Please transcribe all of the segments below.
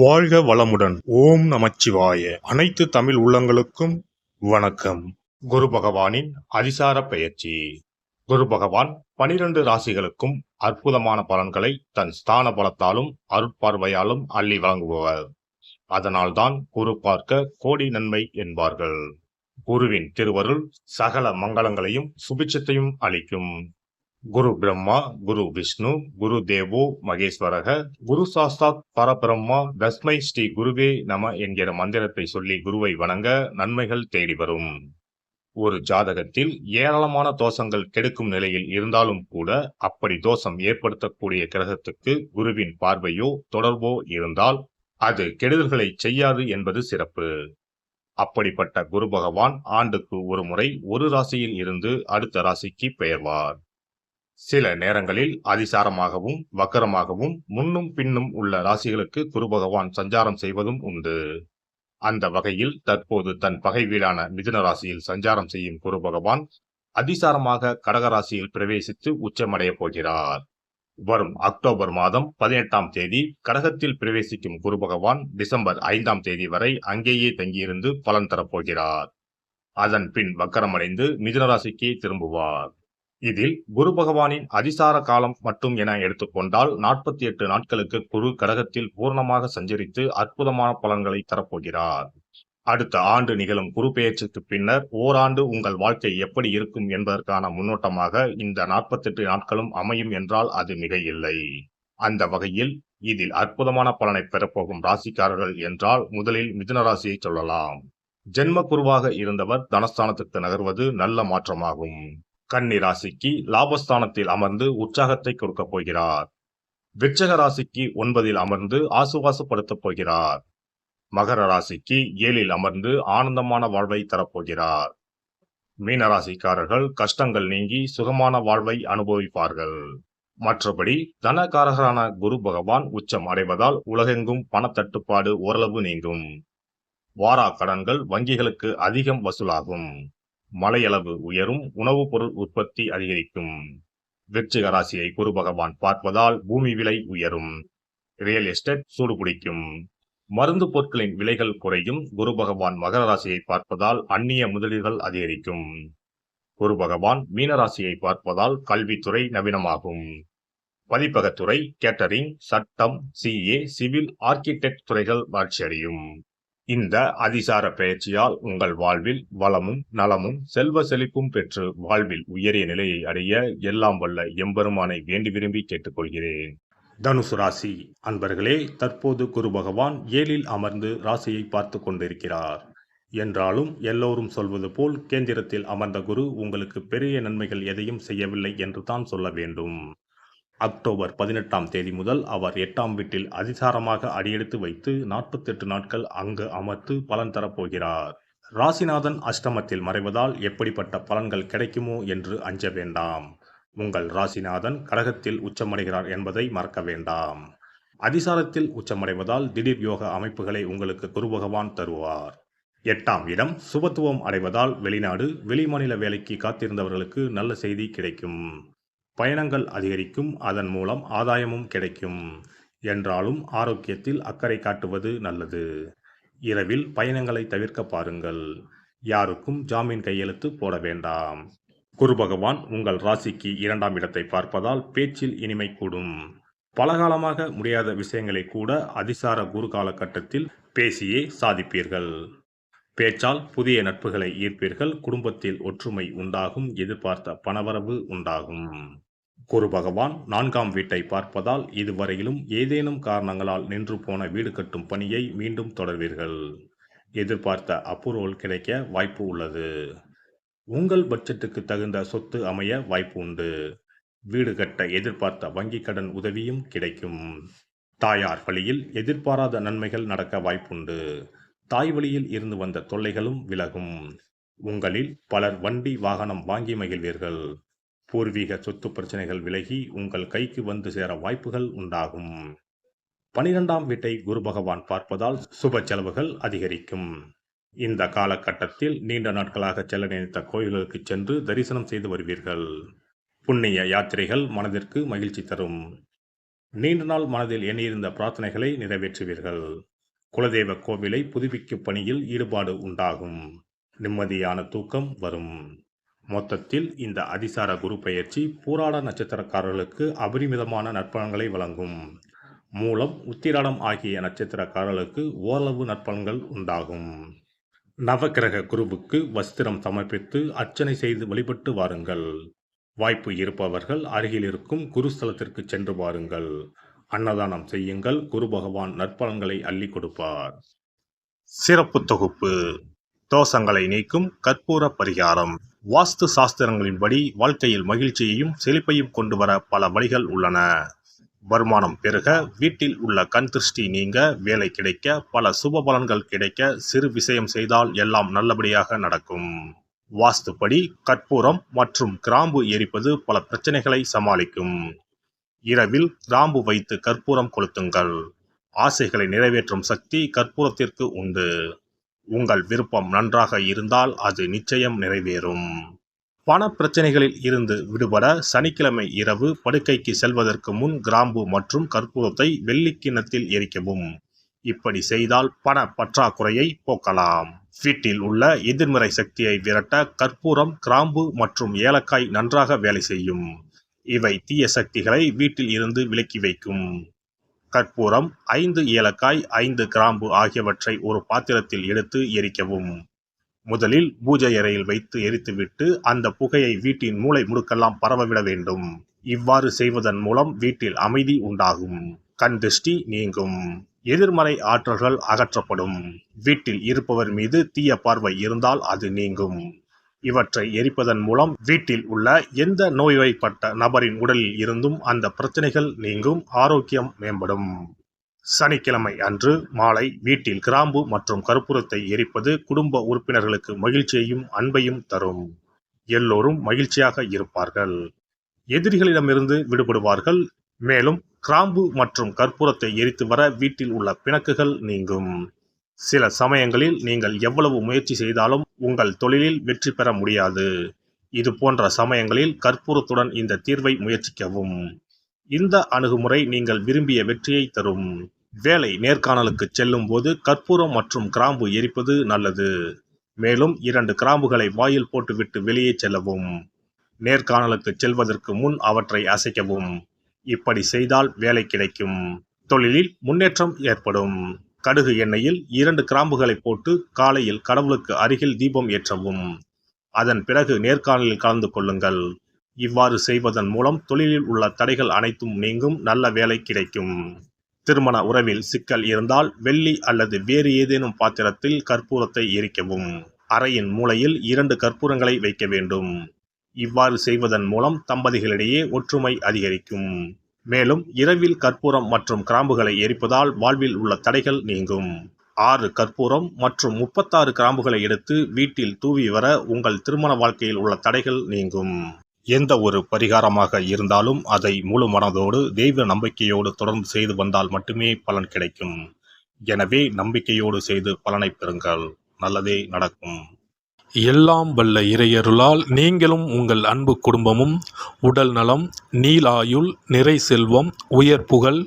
வாழ்க வளமுடன். ஓம் நமச்சிவாய. அனைத்து தமிழ் உள்ளங்களுக்கும் வணக்கம். குரு பகவானின் அதிசார பெயர்ச்சி. குரு பகவான் 12 ராசிகளுக்கும் அற்புதமான பலன்களை தன் ஸ்தான பலத்தாலும் அருட்பார்வையாலும் அள்ளி வழங்குபவர். அதனால்தான் குரு பார்க்க கோடி நன்மை என்பார்கள். குருவின் திருவருள் சகல மங்களங்களையும் சுபிட்சத்தையும் அளிக்கும். குரு பிரம்மா, குரு விஷ்ணு, குரு தேவோ மகேஸ்வரக, குரு சாஸ்தாத் பரபிரம்மா, தஸ்மை ஸ்ரீ குருவே நம என்கிற மந்திரத்தை சொல்லி குருவை வணங்க நன்மைகள் தேடி வரும். ஒரு ஜாதகத்தில் ஏராளமான தோஷங்கள் கெடுக்கும் நிலையில் இருந்தாலும் கூட அப்படி தோஷம் ஏற்படுத்தக்கூடிய கிரகத்துக்கு குருவின் பார்வையோ தொடர்போ இருந்தால் அது கெடுதல்களை செய்யாது என்பது சிறப்பு. அப்படிப்பட்ட குரு பகவான் ஆண்டுக்கு ஒரு முறை ஒரு ராசியில் இருந்து அடுத்த ராசிக்கு பெயர்வார். சில நேரங்களில் அதிசாரமாகவும் வக்கரமாகவும் முன்னும் பின்னும் உள்ள ராசிகளுக்கு குரு பகவான் சஞ்சாரம் செய்வதும் உண்டு. அந்த வகையில் தற்போது தன் பகை வீடான மிதுன ராசியில் சஞ்சாரம் செய்யும் குரு பகவான் அதிசாரமாக கடகராசியில் பிரவேசித்து உச்சமடைய போகிறார். வரும் அக்டோபர் மாதம் 18ஆம் தேதி கடகத்தில் பிரவேசிக்கும் குரு பகவான் டிசம்பர் 5ஆம் தேதி வரை அங்கேயே தங்கியிருந்து பலன் தரப்போகிறார். அதன் பின் வக்கரமடைந்து மிதுன ராசிக்கு திரும்புவார். இதில் குரு பகவானின் அதிசார காலம் மட்டும் என எடுத்துக்கொண்டால் 48 நாட்களுக்கு குரு கடகத்தில் பூர்ணமாக சஞ்சரித்து அற்புதமான பலன்களை தரப்போகிறார். அடுத்த ஆண்டு நிகழும் குரு பெயர்ச்சிக்கு பின்னர் ஓராண்டு உங்கள் வாழ்க்கை எப்படி இருக்கும் என்பதற்கான முன்னோட்டமாக இந்த 48 நாட்களும் அமையும் என்றால் அது மிக இல்லை. அந்த வகையில் இதில் அற்புதமான பலனை பெறப்போகும் ராசிக்காரர்கள் என்றால் முதலில் மிதுன ராசியை சொல்லலாம். ஜென்ம குருவாக இருந்தவர் தனஸ்தானத்துக்கு நகர்வது நல்ல மாற்றமாகும். கன்னி ராசிக்கு லாபஸ்தானத்தில் அமர்ந்து உற்சாகத்தை கொடுக்க போகிறார். விருச்சிக ராசிக்கு 9இல் அமர்ந்து ஆசுவாசப்படுத்தப் போகிறார். மகர ராசிக்கு 7இல் அமர்ந்து ஆனந்தமான வாழ்வை தரப்போகிறார். மீனராசிக்காரர்கள் கஷ்டங்கள் நீங்கி சுகமான வாழ்வை அனுபவிப்பார்கள். மற்றபடி தனகாரகரான குரு பகவான் உச்சம் அடைவதால் உலகெங்கும் பணத்தட்டுப்பாடு ஓரளவு நீங்கும். வாரா கடன்கள் வங்கிகளுக்கு அதிகம் வசூலாகும். மழையளவு உயரும். உணவுப் பொருள் உற்பத்தி அதிகரிக்கும். விருச்சிக ராசியை குரு பகவான் பார்ப்பதால் பூமி விலை உயரும். ரியல் எஸ்டேட் சூடுபிடிக்கும். மருந்து பொருட்களின் விலைகள் குறையும். குரு பகவான் மகர ராசியை பார்ப்பதால் அந்நிய முதலீடுகள் அதிகரிக்கும். குரு பகவான் மீனராசியை பார்ப்பதால் கல்வித்துறை நவீனமாகும். பதிப்பகத்துறை, கேட்டரிங், சட்டம், சிஏ, சிவில், ஆர்கிடெக்ட் துறைகள் வளர்ச்சியடையும். இந்த அதிசார பெயர்ச்சியால் உங்கள் வாழ்வில் வளமும் நலமும் செல்வ செழிப்பும் பெற்று வாழ்வில் உயரிய நிலையை அடைய எல்லாம் வல்ல எம்பெருமானை வேண்டி விரும்பி கேட்டுக்கொள்கிறேன். தனுசு ராசி அன்பர்களே, தற்போது குரு பகவான் 7இல் அமர்ந்து ராசியை பார்த்து கொண்டிருக்கிறார். என்றாலும் எல்லோரும் சொல்வது போல் கேந்திரத்தில் அமர்ந்த குரு உங்களுக்கு பெரிய நன்மைகள் எதையும் செய்யவில்லை என்று தான் சொல்ல வேண்டும். அக்டோபர் 18ஆம் தேதி முதல் அவர் 8ஆம் வீட்டில் அதிசாரமாக அடியெடுத்து வைத்து 48 நாட்கள் அங்கு அமர்த்து பலன் தரப்போகிறார். ராசிநாதன் அஷ்டமத்தில் மறைவதால் எப்படிப்பட்ட பலன்கள் கிடைக்குமோ என்று அஞ்ச வேண்டாம். உங்கள் ராசிநாதன் கடகத்தில் உச்சமடைகிறார் என்பதை மறக்க வேண்டாம். அதிசாரத்தில் உச்சமடைவதால் திடீர் யோக அமைப்புகளை உங்களுக்கு குரு பகவான் தருவார். 8ஆம் இடம் சுபத்துவம் அடைவதால் வெளிநாடு வெளிமாநில வேலைக்கு காத்திருந்தவர்களுக்கு நல்ல செய்தி கிடைக்கும். பயணங்கள் அதிகரிக்கும். அதன் மூலம் ஆதாயமும் கிடைக்கும். என்றாலும் ஆரோக்கியத்தில் அக்கறை காட்டுவது நல்லது. இரவில் பயணங்களை தவிர்க்க பாருங்கள். யாருக்கும் ஜாமீன் கையெழுத்து போட வேண்டாம். குரு பகவான் உங்கள் ராசிக்கு 2ஆம் இடத்தை பார்ப்பதால் பேச்சில் இனிமை கூடும். பலகாலமாக முடியாத விஷயங்களை கூட அதிசார குரு காலகட்டத்தில் பேசியே சாதிப்பீர்கள். பேச்சால் புதிய நட்புகளை ஈர்ப்பீர்கள். குடும்பத்தில் ஒற்றுமை உண்டாகும். எதிர்பார்த்த பணவரவு உண்டாகும். குரு பகவான் 4ஆம் வீட்டை பார்ப்பதால் இதுவரையிலும் ஏதேனும் காரணங்களால் நின்று போன வீடு கட்டும் பணியை மீண்டும் தொடர்வீர்கள். எதிர்பார்த்த அப்ரூவல் கிடைக்க வாய்ப்பு உள்ளது. உங்கள் பட்ஜெட்டுக்கு தகுந்த சொத்து அமைய வாய்ப்பு உண்டு. வீடு கட்ட எதிர்பார்த்த வங்கி கடன் உதவியும் கிடைக்கும். தாயார் வழியில் எதிர்பாராத நன்மைகள் நடக்க வாய்ப்புண்டு. தாய் வழியில் இருந்து வந்த தொல்லைகளும் விலகும். உங்களில் பலர் வண்டி வாகனம் வாங்கி மகிழ்வீர்கள். பூர்வீக சொத்து பிரச்சனைகள் விலகி உங்கள் கைக்கு வந்து சேர வாய்ப்புகள் உண்டாகும். 12ஆம் வீட்டை குரு பகவான் பார்ப்பதால் சுப செலவுகள் அதிகரிக்கும். இந்த காலகட்டத்தில் நீண்ட நாட்களாக செல்ல நினைத்த கோயில்களுக்கு சென்று தரிசனம் செய்து வருவீர்கள். புண்ணிய யாத்திரைகள் மனதிற்கு மகிழ்ச்சி தரும். நீண்ட நாள் மனதில் எண்ணியிருந்த பிரார்த்தனைகளை நிறைவேற்றுவீர்கள். குலதெய்வ கோவிலை புதுப்பிக்கும் பணியில் ஈடுபாடு உண்டாகும். நிம்மதியான தூக்கம் வரும். மொத்தத்தில் இந்த அதிசார குரு பெயர்ச்சி பூராட நட்சத்திரக்காரர்களுக்கு அபரிமிதமான நற்பலன்களை வழங்கும். மூலம், உத்திராடம் ஆகிய நட்சத்திரக்காரர்களுக்கு ஓரளவு நற்பலன்கள் உண்டாகும். நவக்கிரக குருவுக்கு வஸ்திரம் சமர்ப்பித்து அர்ச்சனை செய்து வழிபட்டு வாருங்கள். வாய்ப்பு இருப்பவர்கள் அருகில் இருக்கும் குருஸ்தலத்திற்கு சென்று வாருங்கள். அன்னதானம் செய்யுங்கள். குரு பகவான் நற்பலன்களை அள்ளி கொடுப்பார். சிறப்பு தொகுப்பு: தோஷங்களை நீக்கும் கற்பூர பரிகாரம். வாஸ்து சாஸ்திரங்களின்படி வாழ்க்கையில் மகிழ்ச்சியையும் செழிப்பையும் கொண்டு வர பல வழிகள் உள்ளன. வருமானம் பெருக, வீட்டில் உள்ள கண் திருஷ்டி நீங்க, வேலை கிடைக்க, பல சுப பலன்கள் கிடைக்க சிறு விஷயம் செய்தால் எல்லாம் நல்லபடியாக நடக்கும். வாஸ்துப்படி கற்பூரம் மற்றும் கிராம்பு எரிப்பது பல பிரச்சனைகளை சமாளிக்கும். இரவில் கிராம்பு வைத்து கற்பூரம் கொளுத்துங்கள். ஆசைகளை நிறைவேற்றும் சக்தி கற்பூரத்திற்கு உண்டு. உங்கள் விருப்பம் நன்றாக இருந்தால் அது நிச்சயம் நிறைவேறும். பண பிரச்சனைகளில் இருந்து விடுபட சனிக்கிழமை இரவு படுக்கைக்கு செல்வதற்கு முன் கிராம்பு மற்றும் கற்பூரத்தை வெள்ளி கிண்ணத்தில் எரிக்கவும். இப்படி செய்தால் பண பற்றாக்குறையை போக்கலாம். வீட்டில் உள்ள எதிர்மறை சக்தியை விரட்ட கற்பூரம், கிராம்பு மற்றும் ஏலக்காய் நன்றாக வேலை செய்யும். இவை தீய சக்திகளை வீட்டில் இருந்து விலக்கி வைக்கும். கற்பூரம், 5 ஏலக்காய், 5 கிராம்பு ஆகியவற்றை ஒரு பாத்திரத்தில் எடுத்து எரிக்கவும். முதலில் பூஜை அறையில் வைத்து எரித்துவிட்டு அந்த புகையை வீட்டின் மூலை முடுக்கெல்லாம் பரவவிட வேண்டும். இவ்வாறு செய்வதன் மூலம் வீட்டில் அமைதி உண்டாகும். கண் திருஷ்டி நீங்கும். எதிர்மறை ஆற்றல்கள் அகற்றப்படும். வீட்டில் இருப்பவர் மீது தீய பார்வை இருந்தால் அது நீங்கும். இவற்றை எரிப்பதன் மூலம் வீட்டில் உள்ள எந்த நோய்வாய்ப்பட்ட நபரின் உடலில் இருந்தும் அந்த பிரச்சனைகள் நீங்கும். ஆரோக்கியம் மேம்படும். சனிக்கிழமை அன்று மாலை வீட்டில் கிராம்பு மற்றும் கற்பூரத்தை எரிப்பது குடும்ப உறுப்பினர்களுக்கு மகிழ்ச்சியையும் அன்பையும் தரும். எல்லோரும் மகிழ்ச்சியாக இருப்பார்கள். எதிரிகளிடமிருந்து விடுபடுவார்கள். மேலும் கிராம்பு மற்றும் கற்பூரத்தை எரித்து வர வீட்டில் உள்ள பிணக்குகள் நீங்கும். சில சமயங்களில் நீங்கள் எவ்வளவு முயற்சி செய்தாலும் உங்கள் தொழிலில் வெற்றி பெற முடியாது. இது போன்ற சமயங்களில் கற்பூரத்துடன் இந்த தீர்வை முயற்சிக்கவும். இந்த அணுகுமுறை நீங்கள் விரும்பிய வெற்றியை தரும். வேலை நேர்காணலுக்கு செல்லும் போது கற்பூரம் மற்றும் கிராம்பு எரிப்பது நல்லது. மேலும் 2 கிராம்புகளை வாயில் போட்டுவிட்டு வெளியே செல்லவும். நேர்காணலுக்கு செல்வதற்கு முன் அவற்றை அசைக்கவும். இப்படி செய்தால் வேலை கிடைக்கும். தொழிலில் முன்னேற்றம் ஏற்படும். கடுகு எண்ணெயில் 2 கிராம்புகளை போட்டு காலையில் கடவுளுக்கு அருகில் தீபம் ஏற்றவும். அதன் பிறகு நேர்காணலில் கலந்து கொள்ளுங்கள். இவ்வாறு செய்வதன் மூலம் தொழிலில் உள்ள தடைகள் அனைத்தும் நீங்கும். நல்ல வேலை கிடைக்கும். திருமண உறவில் சிக்கல் இருந்தால் வெள்ளி அல்லது வேறு ஏதேனும் பாத்திரத்தில் கற்பூரத்தை எரிக்கவும். அறையின் மூலையில் 2 கற்பூரங்களை வைக்க வேண்டும். இவ்வாறு செய்வதன் மூலம் தம்பதிகளிடையே ஒற்றுமை அதிகரிக்கும். மேலும் இரவில் கற்பூரம் மற்றும் கிராம்புகளை எரிப்பதால் வாழ்வில் உள்ள தடைகள் நீங்கும். 6 கற்பூரம் மற்றும் 36 கிராம்புகளை எடுத்து வீட்டில் தூவி வர உங்கள் திருமண வாழ்க்கையில் உள்ள தடைகள் நீங்கும். எந்த ஒரு பரிகாரமாக இருந்தாலும் அதை முழு மனதோடு தெய்வ நம்பிக்கையோடு தொடர்ந்து செய்து வந்தால் மட்டுமே பலன் கிடைக்கும். எனவே நம்பிக்கையோடு செய்து பலனை பெறுங்கள். நல்லதே நடக்கும். எல்லாம் வல்ல இறையருளால் நீங்களும் உங்கள் அன்பு குடும்பமும் உடல் நலம், நீளாயுள், நிறை செல்வம், உயர் புகழ்,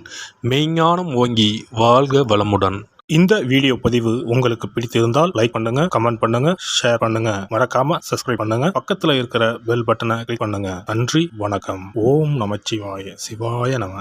மெய்ஞானம் ஓங்கி வாழ்க வளமுடன். இந்த வீடியோ பதிவு உங்களுக்கு பிடித்திருந்தால் லைக் பண்ணுங்க, கமெண்ட் பண்ணுங்க, ஷேர் பண்ணுங்க. மறக்காம சப்ஸ்கிரைப் பண்ணுங்க. பக்கத்துல இருக்கிற பெல் பட்டனை கிளிக் பண்ணுங்க. நன்றி, வணக்கம். ஓம் நமச்சிவாய. சிவாய நம.